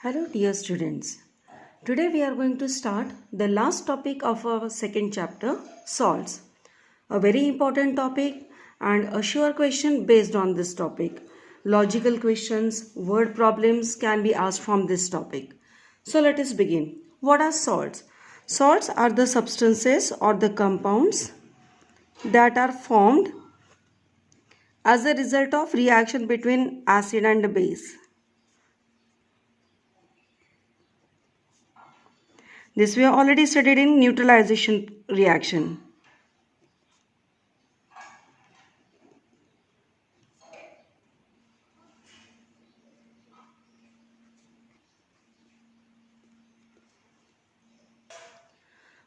Hello dear students. Today we are going to start the last topic of our second chapter, salts. A very important topic and a sure question based on this topic. Logical questions, word problems can be asked from this topic. So let us begin. What are salts? Salts are the substances or the compounds that are formed as a result of reaction between acid and base. This we have already studied in neutralization reaction.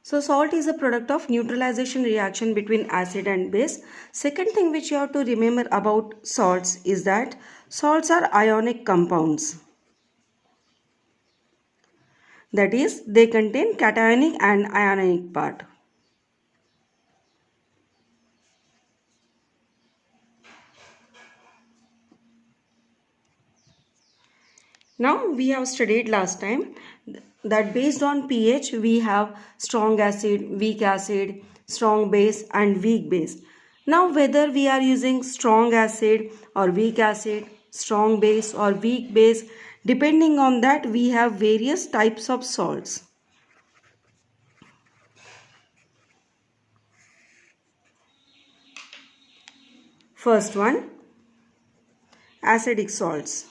So salt is a product of neutralization reaction between acid and base. Second thing which you have to remember about salts is that salts are ionic compounds. That is, they contain cationic and ionic part. Now we have studied last time that based on pH we have strong acid, strong base and weak base. Now whether we are using strong acid or weak acid, strong base or weak base, depending on that we have various types of salts. First one, acidic salts.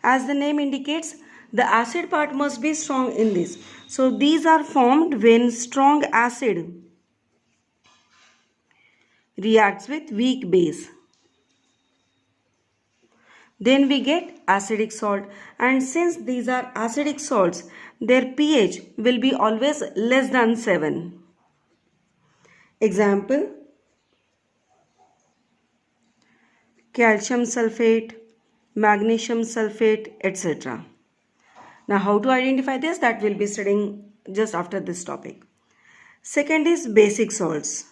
As the name indicates, the acid part must be strong in this. So these are formed when strong acid reacts with weak base. Then we get acidic salt, and since these are acidic salts, their pH will be always less than 7. Example, calcium sulfate, magnesium sulfate, etc. Now how to identify this, that we'll be studying just after this topic. Second is basic salts.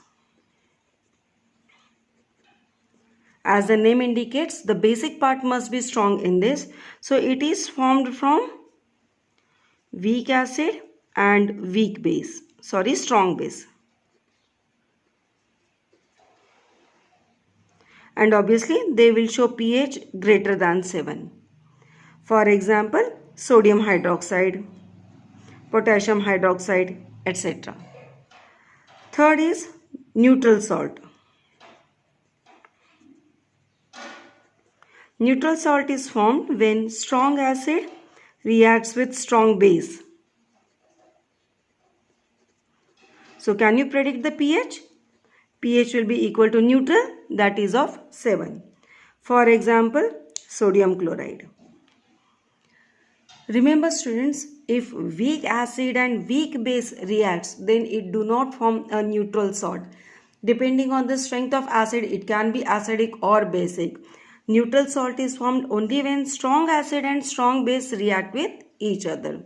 As the name indicates, the basic part must be strong in this. So it is formed from weak acid and strong base. And obviously they will show pH greater than 7. For example, sodium hydroxide, potassium hydroxide, etc. Third is neutral salt. Neutral salt is formed when strong acid reacts with strong base. So can you predict the pH? pH will be equal to neutral, that is of 7. For example, sodium chloride. Remember students, if weak acid and weak base reacts, then it do not form a neutral salt. Depending on the strength of acid, it can be acidic or basic. Neutral salt is formed only when strong acid and strong base react with each other.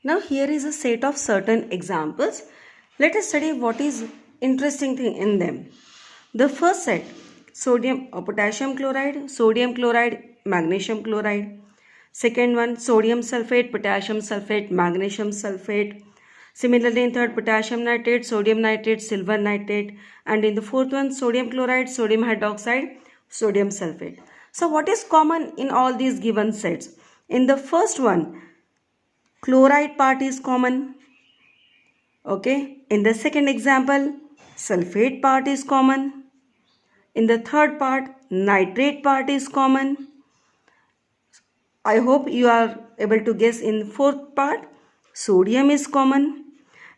Now here is a set of certain examples. Let us study what is interesting thing in them. The first set, potassium chloride, magnesium chloride. Second one, sodium sulfate, potassium sulfate, magnesium sulfate. Similarly, in third, potassium nitrate, sodium nitrate, silver nitrate. And in the fourth one, sodium chloride, sodium hydroxide, sodium sulfate. So what is common in all these given sets? In the first one, chloride part is common. Okay. In the second example, sulfate part is common. In the third part, nitrate part is common. I hope you are able to guess in the fourth part, sodium is common.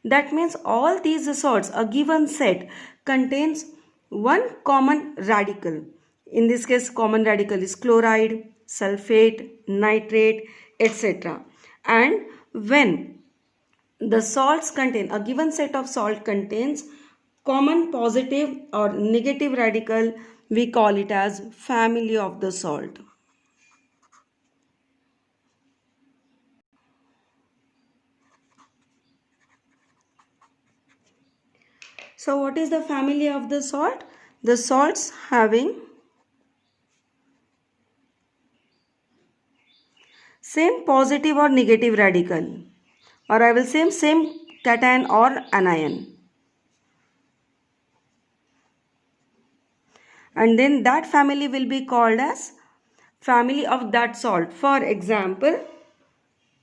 That means all these salts, a given set, contains one common radical. In this case, common radical is chloride, sulfate, nitrate, etc. And when the salts contain, a given set of salt contains common positive or negative radical, we call it as family of the salt. So what is the family of the salt? The salts having same positive or negative radical, or I will say same cation or anion. And then that family will be called as family of that salt. For example,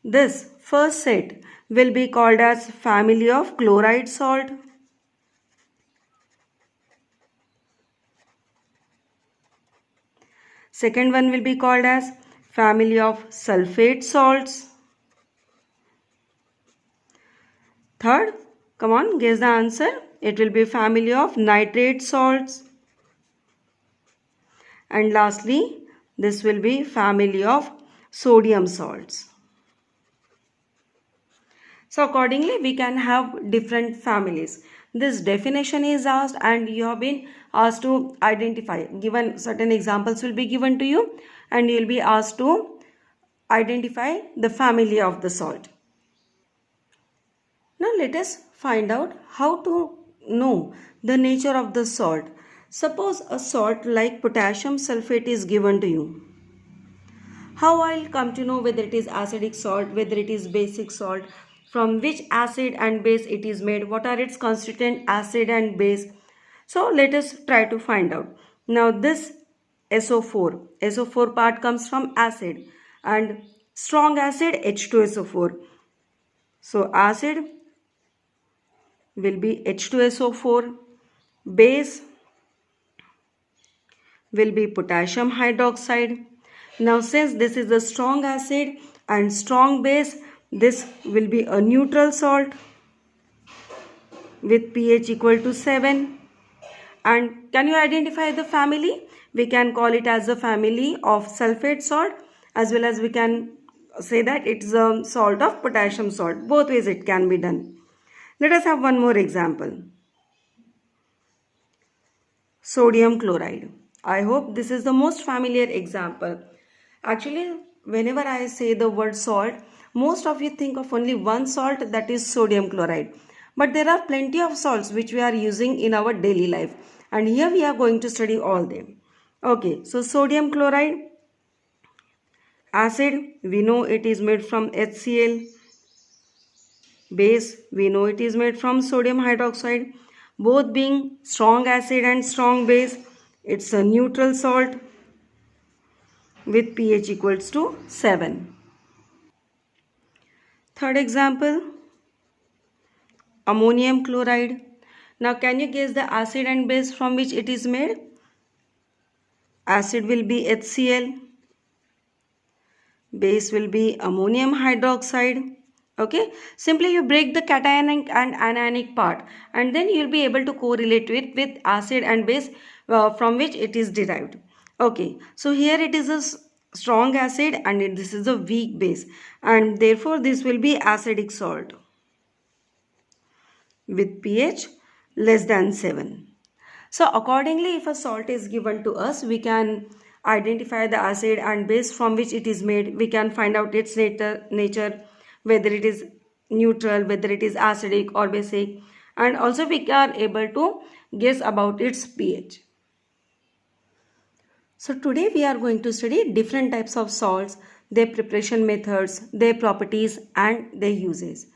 this first set will be called as family of chloride salt. Second one will be called as family of sulfate salts. Third, come on, guess the answer. It will be family of nitrate salts. And lastly, this will be family of sodium salts. So accordingly, we can have different families. This definition is asked and you have been asked to identify. Given certain examples will be given to you and you will be asked to identify the family of the salt. Now let us find out how to know the nature of the salt. Suppose a salt like potassium sulfate is given to you. How I'll come to know whether it is acidic salt, whether it is basic salt, from which acid and base it is made, what are its constituent acid and base. So let us try to find out. Now this SO4 part comes from acid and strong acid H2SO4. So acid will be H2SO4, base will be potassium hydroxide. Now since this is a strong acid and strong base, this will be a neutral salt with pH equal to 7. And can you identify the family? We can call it as a family of sulfate salt, as well as we can say that it's a salt of potassium salt. Both ways it can be done. Let us have one more example. Sodium chloride. I hope this is the most familiar example. Actually, whenever I say the word salt, most of you think of only one salt, that is sodium chloride. But there are plenty of salts which we are using in our daily life. And here we are going to study all them. Okay, so sodium chloride, acid, we know it is made from HCl. Base, we know it is made from sodium hydroxide. Both being strong acid and strong base, it's a neutral salt with pH equals to 7. Third example, ammonium chloride. Now can you guess the acid and base from which it is made? Acid will be HCl, base will be ammonium hydroxide. Okay, simply you break the cationic and anionic part and then you will be able to correlate it with acid and base from which it is derived. Okay, so here it is a strong acid and this is a weak base and therefore this will be acidic salt with pH less than 7. So accordingly, if a salt is given to us, we can identify the acid and base from which it is made. We can find out its nature, whether it is neutral, whether it is acidic or basic, and also we are able to guess about its pH. So today we are going to study different types of salts, their preparation methods, their properties and their uses.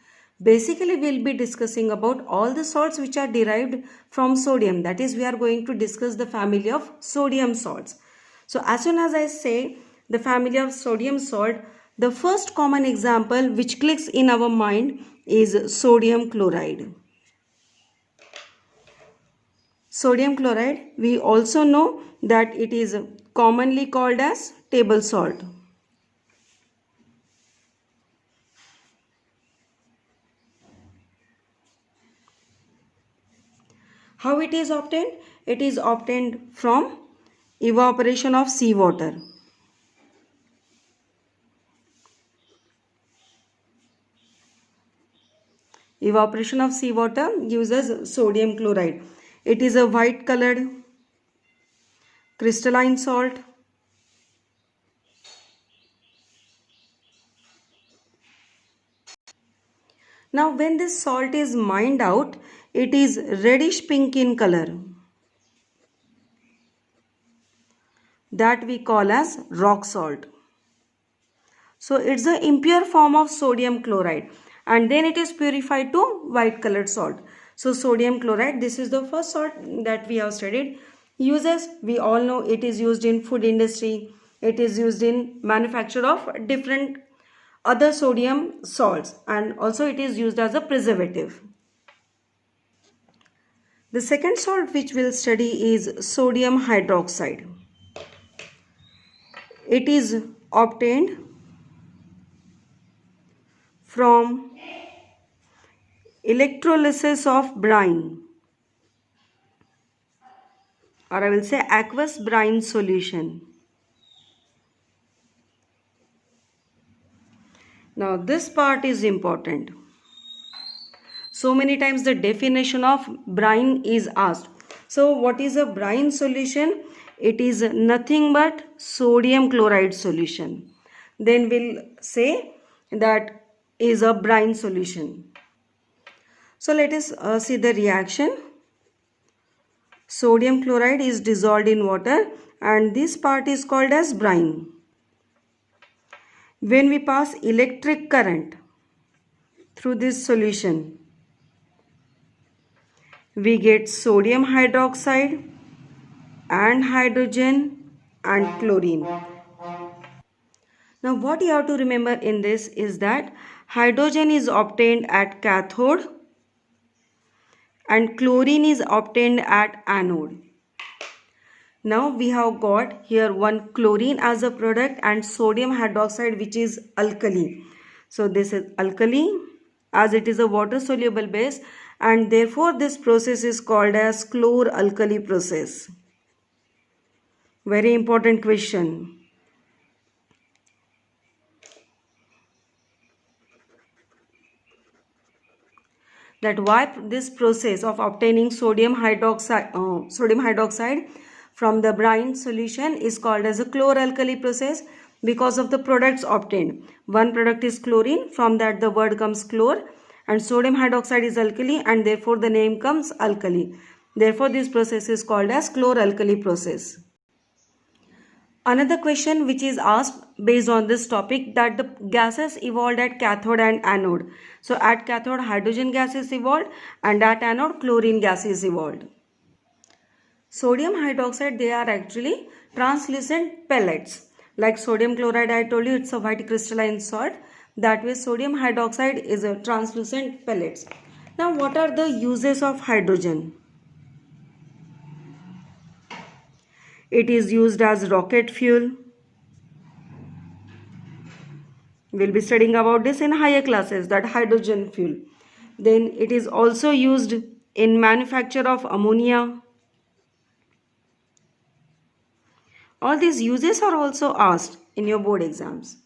Basically we will be discussing about all the salts which are derived from sodium. That is, we are going to discuss the family of sodium salts. So as soon as I say the family of sodium salt, the first common example which clicks in our mind is sodium chloride. Sodium chloride, we also know that it is commonly called as table salt. How it is obtained? It is obtained from evaporation of seawater. Evaporation of seawater gives us sodium chloride. It is a white colored crystalline salt. Now when this salt is mined out, it is reddish pink in color. That we call as rock salt. So it's the impure form of sodium chloride, and then it is purified to white colored salt. So sodium chloride, this is the first salt that we have studied. Uses, we all know it is used in food industry, it is used in manufacture of different other sodium salts, and also it is used as a preservative. The second salt which we'll study is sodium hydroxide. It is obtained from electrolysis of brine, or I will say aqueous brine solution. Now this part is important. So many times the definition of brine is asked. So what is a brine solution? It is nothing but sodium chloride solution. Then we'll say that is a brine solution. So let us see the reaction. Sodium chloride is dissolved in water, and this part is called as brine. When we pass electric current through this solution, we get sodium hydroxide and hydrogen and chlorine. Now what you have to remember in this is that hydrogen is obtained at cathode and chlorine is obtained at anode. Now we have got here one chlorine as a product and sodium hydroxide, which is alkali. So this is alkali, as it is a water soluble base, and therefore this process is called as chlor-alkali process. Very important question. That why this process of obtaining sodium hydroxide from the brine solution is called as a chlor-alkali process, because of the products obtained. One product is chlorine, from that the word comes chlor, and sodium hydroxide is alkali, and therefore the name comes alkali. Therefore this process is called as chlor-alkali process. Another question which is asked based on this topic, that the gases evolved at cathode and anode. So at cathode hydrogen gas is evolved, and at anode chlorine gas is evolved. Sodium hydroxide, they are actually translucent pellets. Like sodium chloride, I told you it's a white crystalline salt. That way sodium hydroxide is a translucent pellets. Now what are the uses of hydrogen? It is used as rocket fuel. We'll be studying about this in higher classes, that hydrogen fuel. Then it is also used in manufacture of ammonia. All these uses are also asked in your board exams.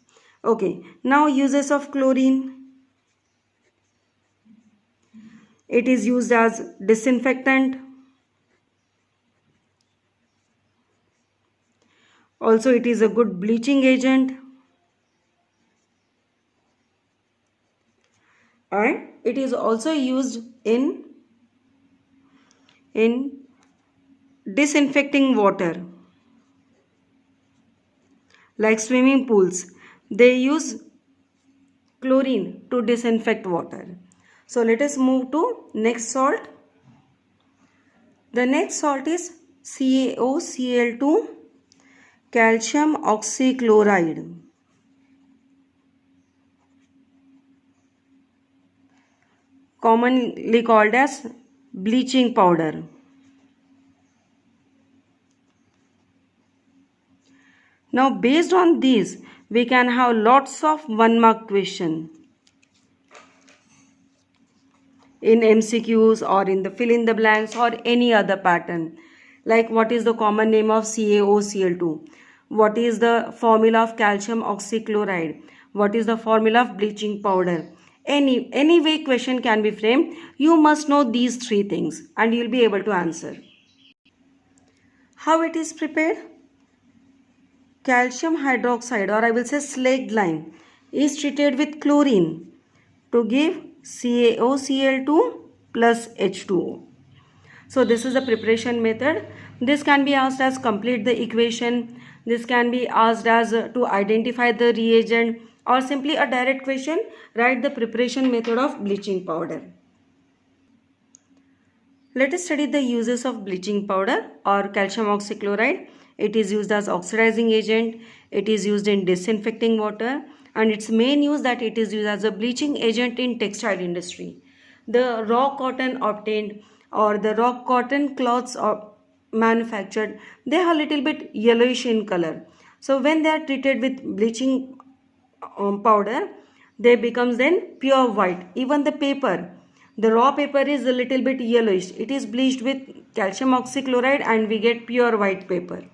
Okay, now uses of chlorine. It is used as disinfectant. Also, it is a good bleaching agent. And it is also used in disinfecting water. Like swimming pools, they use chlorine to disinfect water. So let us move to next salt. The next salt is CaOCl2, calcium oxychloride. Commonly called as bleaching powder. Now based on these, we can have lots of 1-mark question in MCQs or in the fill in the blanks or any other pattern. Like what is the common name of CaOCl2? What is the formula of calcium oxychloride? What is the formula of bleaching powder? Any way question can be framed. You must know these 3 things and you will be able to answer. How it is prepared? Calcium hydroxide, or I will say slaked lime, is treated with chlorine to give CaOCl2 plus H2O. So this is the preparation method. This can be asked as complete the equation. This can be asked as to identify the reagent, or simply a direct question, write the preparation method of bleaching powder. Let us study the uses of bleaching powder or calcium oxychloride. It is used as oxidizing agent, it is used in disinfecting water, and its main use that it is used as a bleaching agent in textile industry. The raw cotton obtained or the raw cotton cloths manufactured, they are a little bit yellowish in color. So when they are treated with bleaching powder, they becomes then pure white. Even the paper, the raw paper is a little bit yellowish. It is bleached with calcium oxychloride and we get pure white paper.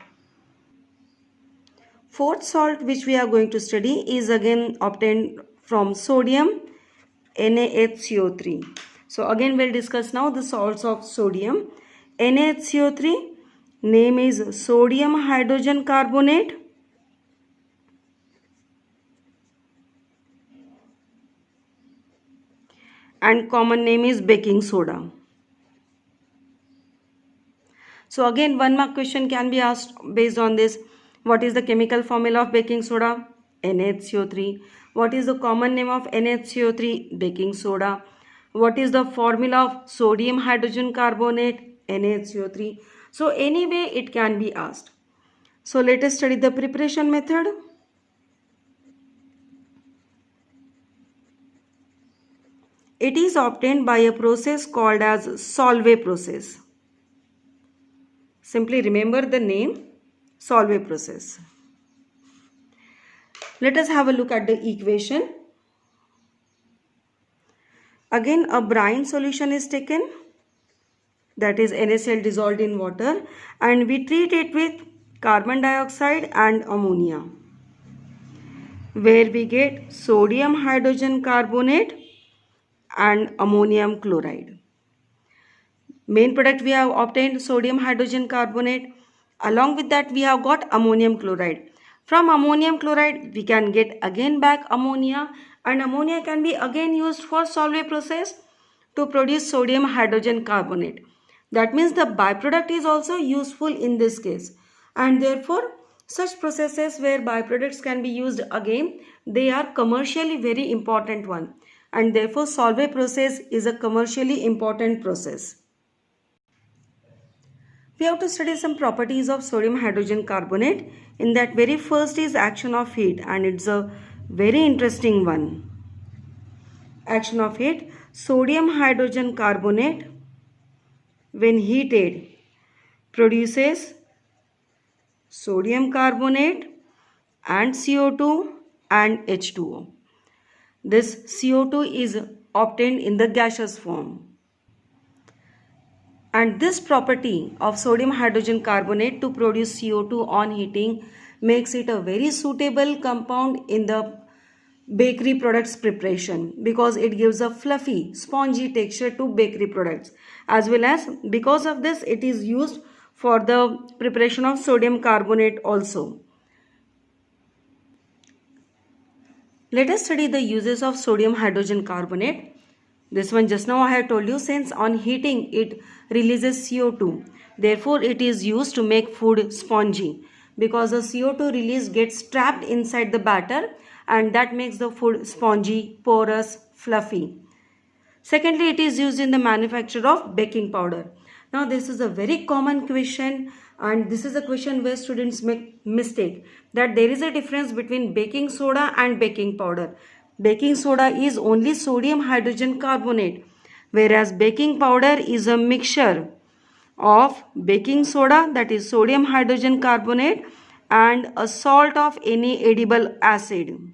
Fourth salt which we are going to study is again obtained from sodium NaHCO3. So again we'll discuss now the salts of sodium. NaHCO3, name is sodium hydrogen carbonate. And common name is baking soda. So again one mark question can be asked based on this. What is the chemical formula of baking soda? NaHCO3. What is the common name of NaHCO3? Baking soda. What is the formula of sodium hydrogen carbonate? NaHCO3. So anyway it can be asked. So let us study the preparation method. It is obtained by a process called as Solvay process. Simply remember the name, Solvay process. Let us have a look at the equation. Again a brine solution is taken, that is NaCl dissolved in water, and we treat it with carbon dioxide and ammonia, where we get sodium hydrogen carbonate and ammonium chloride. Main product we have obtained sodium hydrogen carbonate. Along with that we have got ammonium chloride. From ammonium chloride we can get again back ammonia, and ammonia can be again used for Solvay process to produce sodium hydrogen carbonate. That means the byproduct is also useful in this case, and therefore such processes where byproducts can be used again, they are commercially very important one, and therefore Solvay process is a commercially important process. We have to study some properties of sodium hydrogen carbonate. In that very first is action of heat, and it's a very interesting one. Action of heat, sodium hydrogen carbonate when heated produces sodium carbonate and CO2 and H2O. This CO2 is obtained in the gaseous form. And this property of sodium hydrogen carbonate to produce CO2 on heating makes it a very suitable compound in the bakery products preparation, because it gives a fluffy, spongy texture to bakery products, as well as because of this it is used for the preparation of sodium carbonate also. Let us study the uses of sodium hydrogen carbonate. This one just now I have told you, since on heating it releases CO2. Therefore it is used to make food spongy, because the CO2 release gets trapped inside the batter and that makes the food spongy, porous, fluffy. Secondly, it is used in the manufacture of baking powder. Now this is a very common question, and this is a question where students make mistake, that there is a difference between baking soda and baking powder. Baking soda is only sodium hydrogen carbonate, whereas baking powder is a mixture of baking soda, that is sodium hydrogen carbonate, and a salt of any edible acid.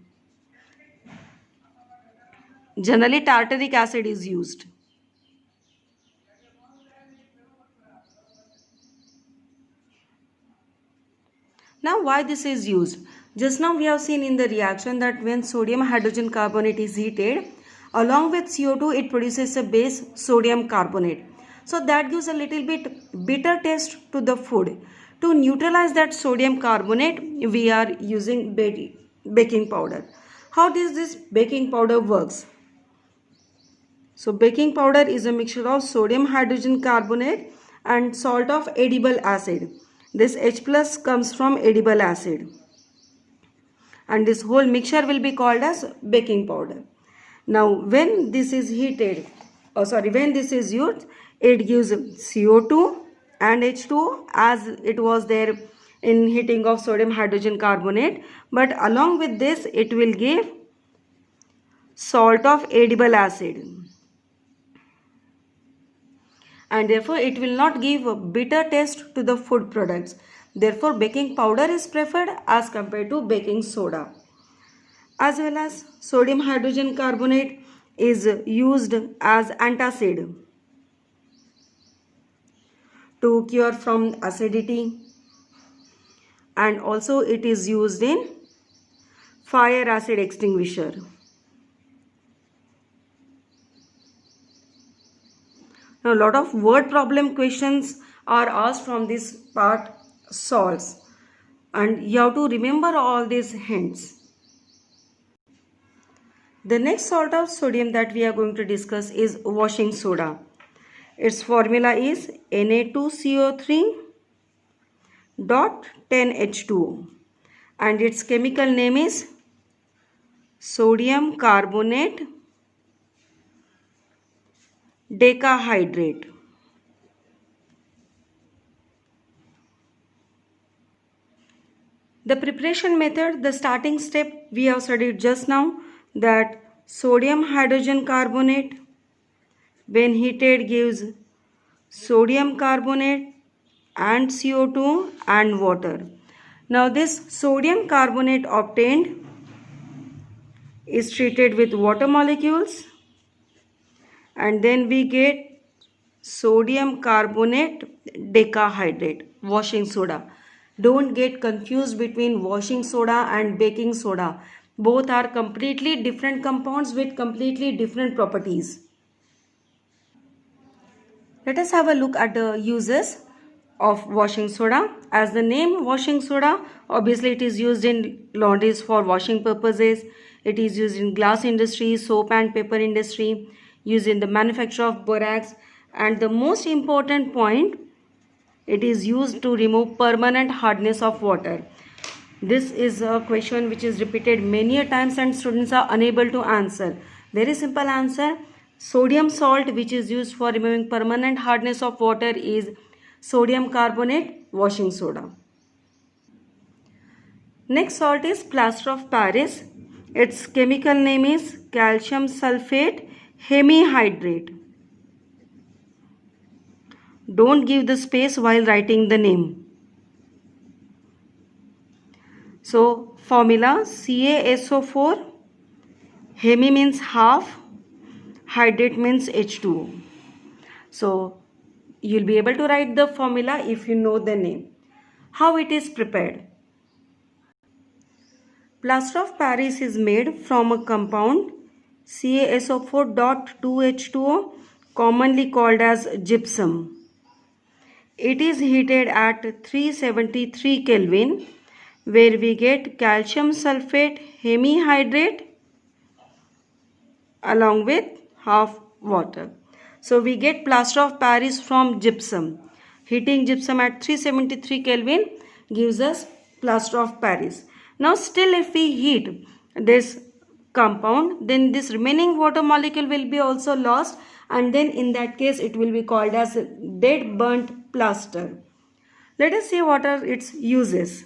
Generally tartaric acid is used. Now why this is used? Just now we have seen in the reaction that when sodium hydrogen carbonate is heated, along with CO2 it produces a base sodium carbonate. So that gives a little bit bitter taste to the food. To neutralize that sodium carbonate we are using baking powder. How does this baking powder works? So baking powder is a mixture of sodium hydrogen carbonate and salt of edible acid. This H plus comes from edible acid. and this whole mixture will be called as baking powder. Now when this is heated, when this is used, it gives CO2 and H2O as it was there in heating of sodium hydrogen carbonate, but along with this it will give salt of edible acid, and therefore it will not give a bitter taste to the food products. Therefore baking powder is preferred as compared to baking soda. As well as sodium hydrogen carbonate is used as antacid to cure from acidity, and also it is used in fire acid extinguisher. Now a lot of word problem questions are asked from this part salts, and you have to remember all these hints. The next salt of sodium that we are going to discuss is washing soda. Its formula is Na2CO3.10H2O and its chemical name is sodium carbonate decahydrate. The preparation method, the starting step we have studied just now, that sodium hydrogen carbonate when heated gives sodium carbonate and CO2 and water. Now this sodium carbonate obtained is treated with water molecules, and then we get sodium carbonate decahydrate, washing soda. Don't get confused between washing soda and baking soda. Both are completely different compounds with completely different properties. Let us have a look at the uses of washing soda. As the name washing soda, obviously it is used in laundries for washing purposes. It is used in glass industry, soap and paper industry, used in the manufacture of borax, and the most important point, it is used to remove permanent hardness of water. This is a question which is repeated many times and students are unable to answer. Very simple answer. Sodium salt which is used for removing permanent hardness of water is sodium carbonate washing soda. Next salt is plaster of Paris. Its chemical name is calcium sulfate hemihydrate. Don't give the space while writing the name. So formula CaSO4, hemi means half, hydrate means H2O. So you'll be able to write the formula if you know the name. How it is prepared? Plaster of Paris is made from a compound CaSO4.2H2O, commonly called as gypsum. It is heated at 373 Kelvin, where we get calcium sulfate hemihydrate along with half water. So we get plaster of Paris from gypsum. Heating gypsum at 373 Kelvin gives us plaster of Paris. Now still if we heat this compound, then this remaining water molecule will be also lost, and then in that case it will be called as dead burnt plaster. Let us see what are its uses.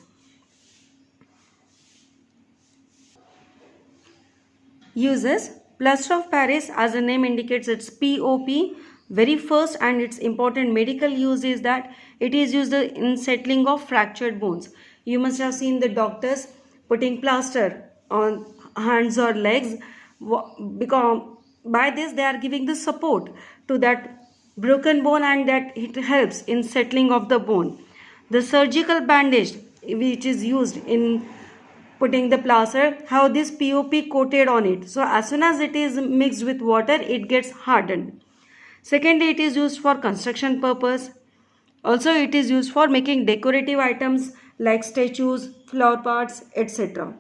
Uses: plaster of Paris, as the name indicates, it's POP. Very first and its important medical use is that it is used in settling of fractured bones. You must have seen the doctors putting plaster on hands or legs, because by this they are giving the support to that broken bone, and that it helps in settling of the bone. The surgical bandage which is used in putting the plaster, how this POP coated on it, so as soon as it is mixed with water it gets hardened. Secondly, it is used for construction purpose. Also it is used for making decorative items like statues, flower pots, etc.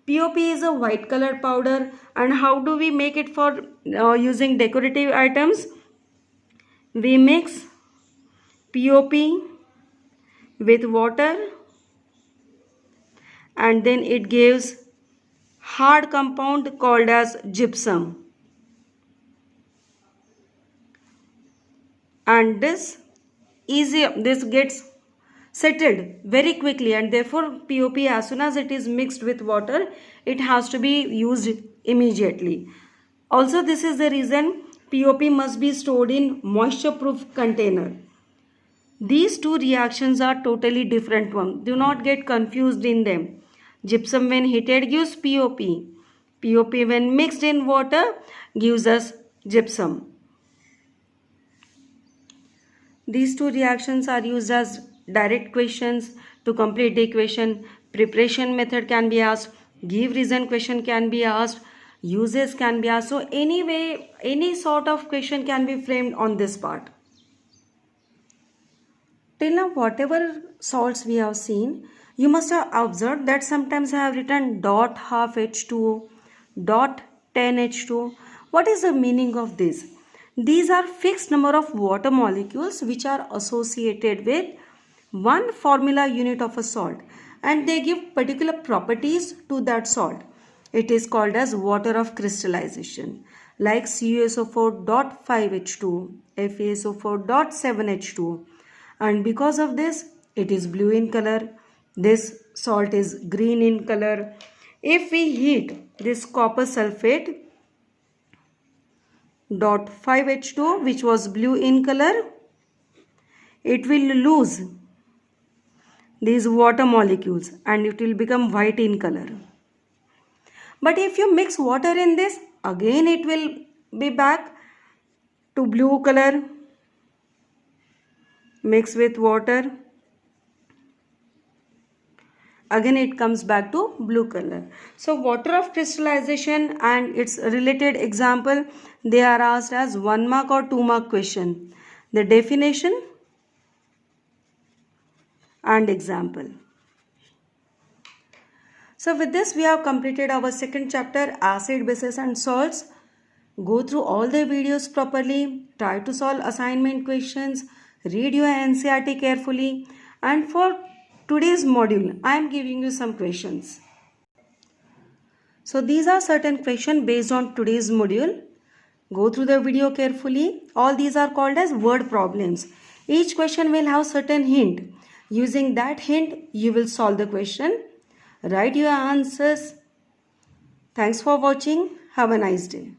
POP is a white color powder, and how do we make it for using decorative items? We mix POP with water, and then it gives hard compound called as gypsum. And this gets settled very quickly, and therefore POP, as soon as it is mixed with water, it has to be used immediately. Also, this is the reason POP must be stored in moisture proof container. These two reactions are totally different ones. Do not get confused in them. Gypsum when heated gives POP. POP when mixed in water gives us gypsum. These two reactions are used as direct questions. To complete the equation, preparation method can be asked, give reason question can be asked, uses can be asked. So anyway, any sort of question can be framed on this part. Till now, whatever salts we have seen, you must have observed that sometimes I have written dot half H2O, dot 10 H2O. What is the meaning of this? These are fixed number of water molecules which are associated with one formula unit of a salt, and they give particular properties to that salt. It is called as water of crystallization, like CuSO4.5H2, FeSO4.7H2. And because of this, it is blue in color. This salt is green in color. If we heat this copper sulfate .5H2O, which was blue in color, it will lose these water molecules and it will become white in color. But if you mix water in this, again it will be back to blue color. Mix with water, again it comes back to blue color. So water of crystallization and its related example, they are asked as 1 mark or 2 mark question. The definition and example. So with this we have completed our second chapter, acid, bases and salts. Go through all the videos properly, try to solve assignment questions, read your NCERT carefully, and for today's module I am giving you some questions. So these are certain questions based on today's module. Go through the video carefully. All these are called as word problems. Each question will have certain hint. Using that hint you will solve the question. Write your answers. Thanks for watching. Have a nice day.